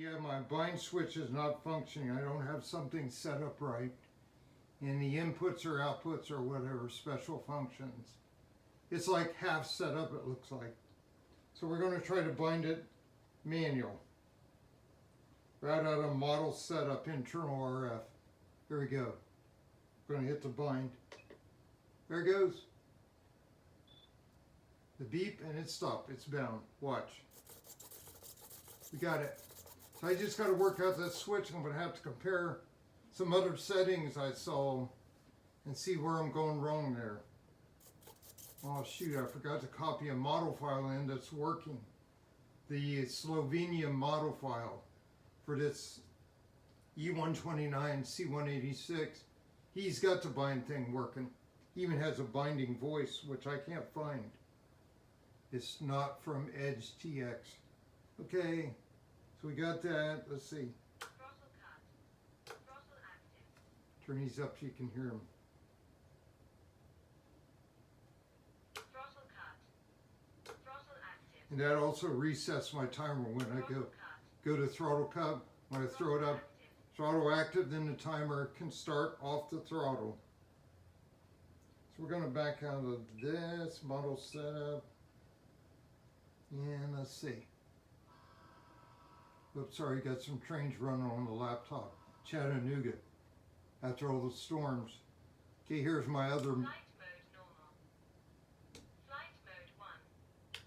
Yeah, my bind switch is not functioning. I don't have something set up right. And the inputs or outputs or whatever, special functions. It's like half set up, it looks like. So we're going to try to bind it manual. Right out of model setup, internal RF. Here we go. Going to hit the bind. There it goes. The beep and it stopped. It's bound. Watch. We got it. So I just got to work out that switch. I'm going to have to compare some other settings I saw and see where I'm going wrong there. Oh shoot, I forgot to copy a model file in that's working. The Slovenian model file for this E129 C186. He's got the bind thing working. He even has a binding voice, which I can't find. It's not from EDGETX. Okay, so we got that. Let's see. Throttle cut. Throttle active. Turn these up so you can hear them. Throttle cut. Throttle active. And that also resets my timer when I go to throttle cut. When I throw it up, throttle active, then the timer can start off the throttle. So we're going to back out of this model setup. And let's see. Oops, sorry, got some trains running on the laptop. Chattanooga, after all the storms. Okay, here's my other. Flight mode normal. Flight mode 1.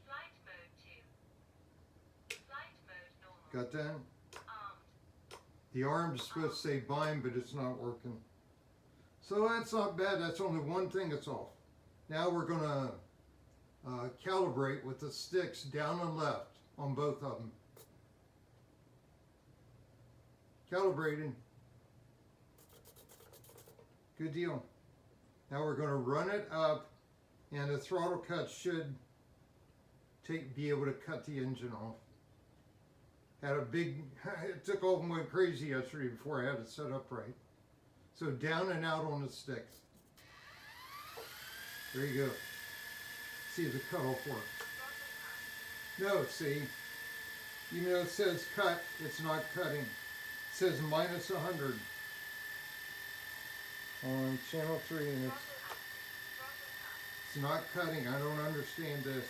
Flight mode 2. Flight mode normal. Got that? Armed. The arm's supposed to say bind, but it's not working. So that's not bad. That's only one thing that's off. Now we're going to calibrate with the sticks down and left on both of them. Calibrating. Good deal. Now we're going to run it up, and the throttle cut should be able to cut the engine off. Had a big, it took off and went crazy yesterday before I had it set up right. So down and out on the sticks. There you go. See if the cutoff works. No, see, even though it says cut, it's not cutting. It says minus 100 on channel 3, and it's not cutting. I don't understand this.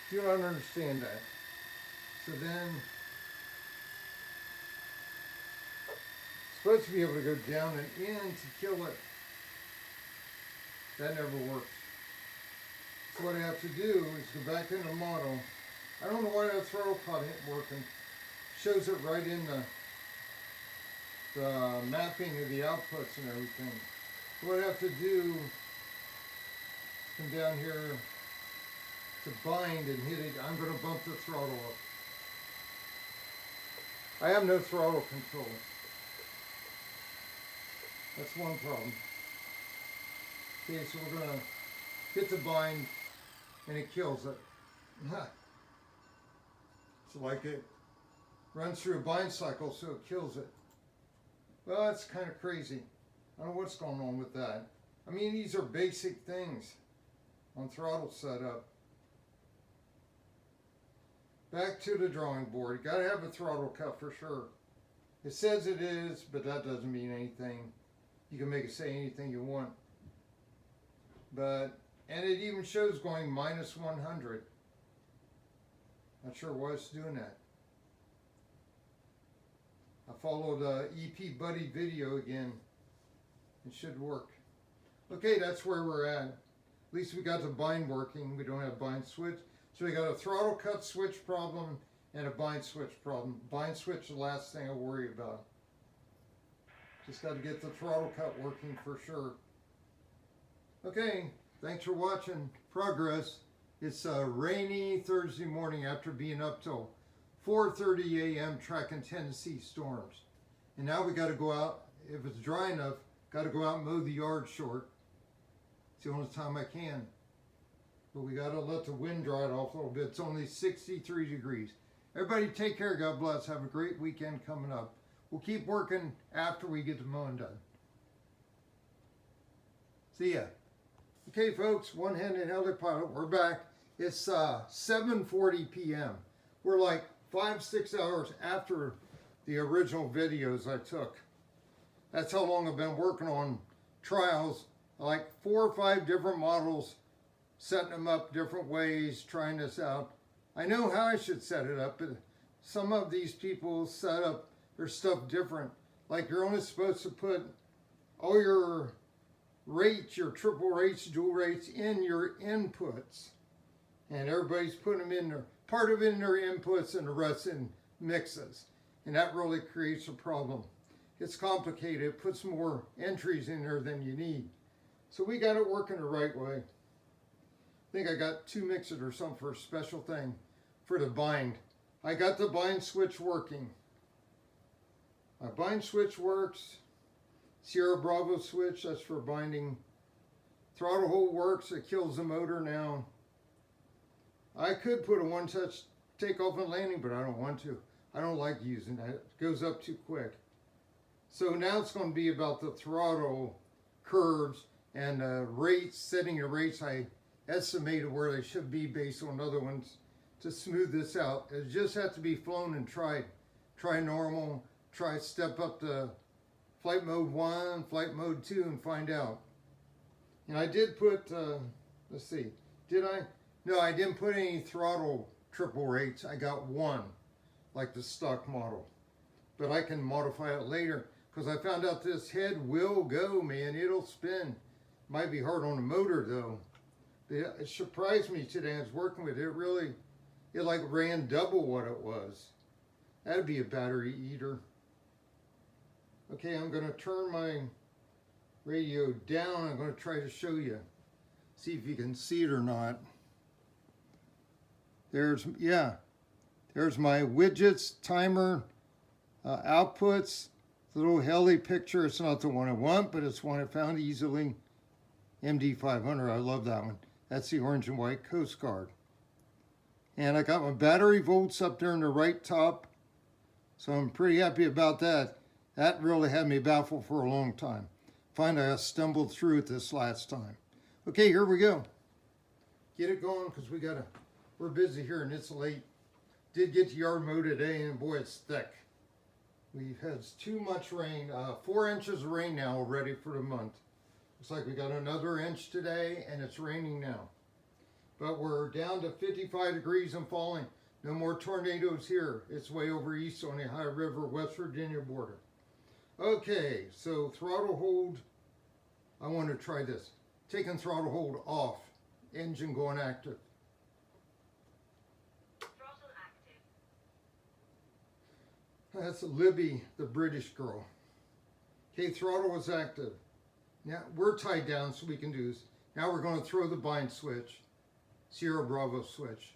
Do not understand that. So then, it's supposed to be able to go down and in to kill it. That never works. So what I have to do is go back into model. I don't know why that throttle cut ain't working. Shows it right in the mapping of the outputs and everything. So what I have to do, come down here to bind and hit it. I'm going to bump the throttle up. I have no throttle control. That's one problem. Okay, so we're going to hit the bind and it kills it. So like it runs through a bind cycle, so it kills it. Well, that's kind of crazy. I don't know what's going on with that. I mean, these are basic things on throttle setup. Back to the drawing board. You got to have a throttle cut for sure. It says it is, but that doesn't mean anything. You can make it say anything you want. And it even shows going minus 100. Not sure why it's doing that. I followed EP Buddy video again. It should work. Okay, that's where we're at. At least we got the bind working. We don't have bind switch. So we got a throttle cut switch problem and a bind switch problem. Bind switch is the last thing I worry about. Just got to get the throttle cut working for sure. Okay, thanks for watching Progress. It's a rainy Thursday morning after being up till 4:30 a.m. tracking Tennessee storms. And now we got to go out, if it's dry enough, got to go out and mow the yard short. It's the only time I can. But we got to let the wind dry it off a little bit. It's only 63 degrees. Everybody take care. God bless. Have a great weekend coming up. We'll keep working after we get the mowing done. See ya. Okay, folks, one-handed helipilot. We're back. It's 7:40 p.m. We're like 5-6 hours after the original videos I took. That's how long I've been working on trials, like 4 or 5 different models, setting them up different ways, trying this out. I know how I should set it up, but some of these people set up their stuff different. Like you're only supposed to put all your rates, your triple rates, dual rates in your inputs. And everybody's putting them in there, part of it in their inputs and the rest in mixes. And that really creates a problem. It's complicated, it puts more entries in there than you need. So we got it working the right way. I think I got 2 mixes or something for a special thing for the bind. I got the bind switch working. My bind switch works. Sierra Bravo switch, that's for binding. Throttle hold works, it kills the motor now. I could put a one-touch takeoff and landing, but I don't want to. I don't like using that. It goes up too quick. So now it's going to be about the throttle curves and rates, setting the rates I estimated where they should be based on other ones to smooth this out. It just has to be flown and tried. Try normal, try step up to flight mode 1, flight mode 2 and find out. And I did put, let's see, did I? No, I didn't put any throttle triple rates. I got 1, like the stock model. But I can modify it later because I found out this head will go, man. It'll spin. Might be hard on the motor though. It surprised me today. I was working with it. It like ran double what it was. That'd be a battery eater. Okay, I'm going to turn my radio down. I'm going to try to show you. See if you can see it or not. There's my widgets, timer, outputs. The little heli picture. It's not the one I want, but it's one I found easily. MD500, I love that one. That's the orange and white Coast Guard. And I got my battery volts up there in the right top. So I'm pretty happy about that. That really had me baffled for a long time. Finally, I stumbled through it this last time. Okay, here we go. Get it going because we're busy here and it's late. Did get to yard mode today and boy, it's thick. We've had too much rain. 4 inches of rain now already for the month. Looks like we got another inch today and it's raining now. But we're down to 55 degrees and falling. No more tornadoes here. It's way over east on the Ohio River, West Virginia border. Okay, so throttle hold. I want to try this. Taking throttle hold off. Engine going active. Throttle active. That's Libby, the British girl. Okay, throttle is active. Now we're tied down so we can do this. Now we're going to throw the bind switch. Sierra Bravo switch.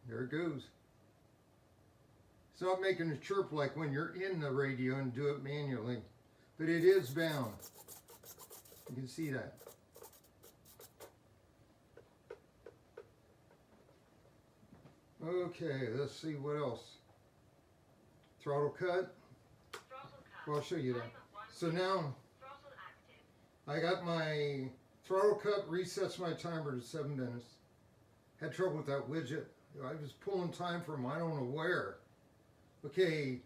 There it goes. It's not making a chirp like when you're in the radio and do it manually, but it is bound. You can see that. Okay, let's see what else. Throttle cut. Throttle cut. Well, I'll show you that. Time of 1 So minute. now Throttle active. I got my throttle cut, resets my timer to 7 minutes. Had trouble with that widget. I was pulling time from I don't know where. Okay,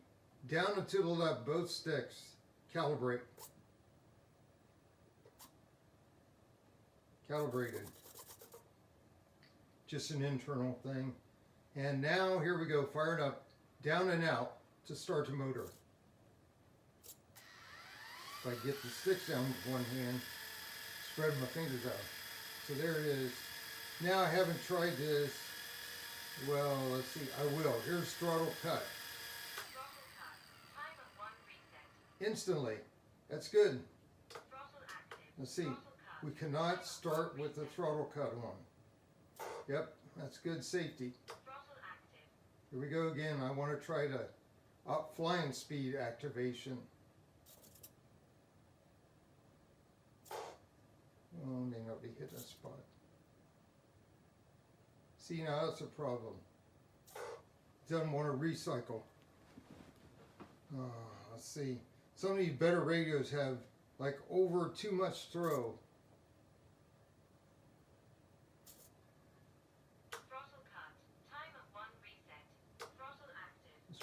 down and to the left, both sticks. Calibrate. Calibrated. Just an internal thing. And now, here we go, fire it up. Down and out to start the motor. If I get the sticks down with one hand, spread my fingers out. So there it is. Now I haven't tried this. Well, let's see. I will. Here's throttle cut. Throttle cut. Time of 1 reset. Instantly. That's good. Throttle active. Let's see. Throttle cut. We cannot start with the throttle cut on. Yep, that's good safety. Throttle active. Here we go again. I want to try to up flying speed activation. Oh, may not be hitting a spot. See, now that's a problem. Doesn't want to recycle. Let's see. Some of these better radios have like over too much throw.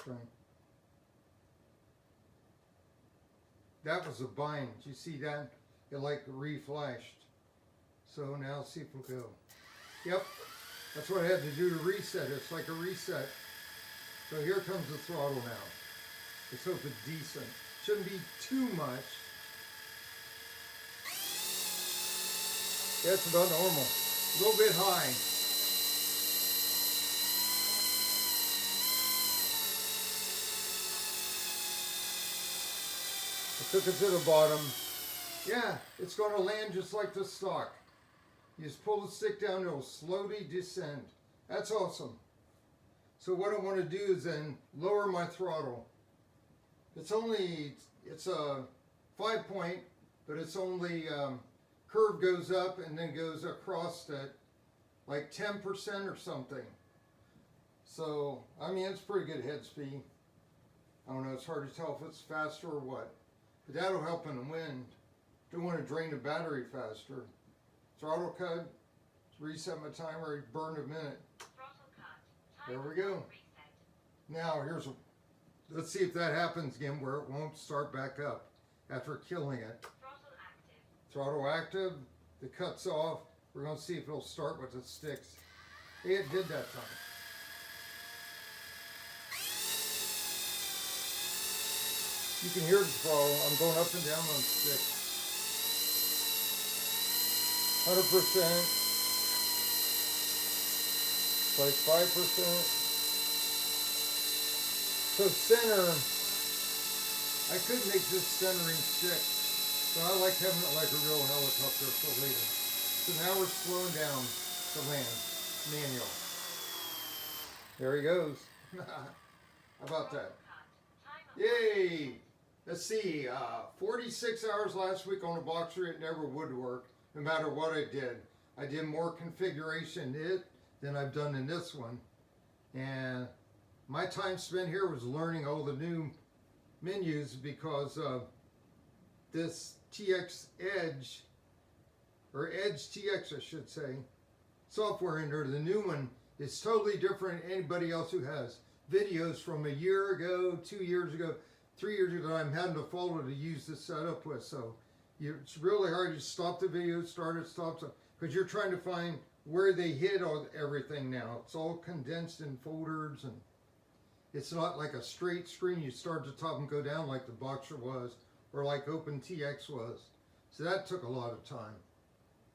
string. That was a bind. You see that? It like reflashed. So now let's see if it'll go. Yep, that's what I had to do to reset it. It's like a reset. So here comes the throttle now. Let's hope it's decent. Shouldn't be too much. Yeah, it's about normal. A little bit high. I took it to the bottom. Yeah, it's going to land just like the stock. You just pull the stick down, it'll slowly descend. That's awesome. So what I want to do is then lower my throttle. It's a 5-point, but it's only, curve goes up and then goes across at like 10% or something. So, I mean, it's pretty good head speed. I don't know, it's hard to tell if it's faster or what. But that'll help in the wind. Don't want to drain the battery faster. Throttle cut, reset my timer, burn a minute. Throttle cut. There we Timer go. reset. Now let's see if that happens again where it won't start back up after killing it. Throttle active. Throttle active, the cut's off. We're going to see if it'll start with the sticks. Hey, it did that time. You can hear the throttle. I'm going up and down on sticks. 100%, like 5%. So center, I could make this centering stick. So I like having it like a real helicopter for later. So now we're slowing down to land, manual. There he goes. How about that? Yay! Let's see, 46 hours last week on a Boxer, it never would work, no matter what I did. I did more configuration in it than I've done in this one. And my time spent here was learning all the new menus because this TX Edge, or EDGETX I should say, software in there, the new one, is totally different than anybody else who has videos from a year ago, 2 years ago, 3 years ago that I'm having to follow to use this setup with. So it's really hard to stop the video, start it, stop it, because you're trying to find where they hit on everything now. It's all condensed in folders, and it's not like a straight screen. You start at the top and go down like the Boxer was, or like OpenTX was. So that took a lot of time,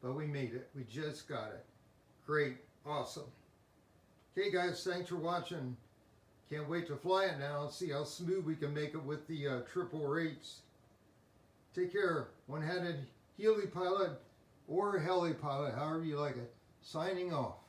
but we made it. We just got it. Great, awesome. Okay guys, thanks for watching. Can't wait to fly it now and see how smooth we can make it with the 888s. Take care. One-handed Healy pilot or heli pilot, however you like it. Signing off.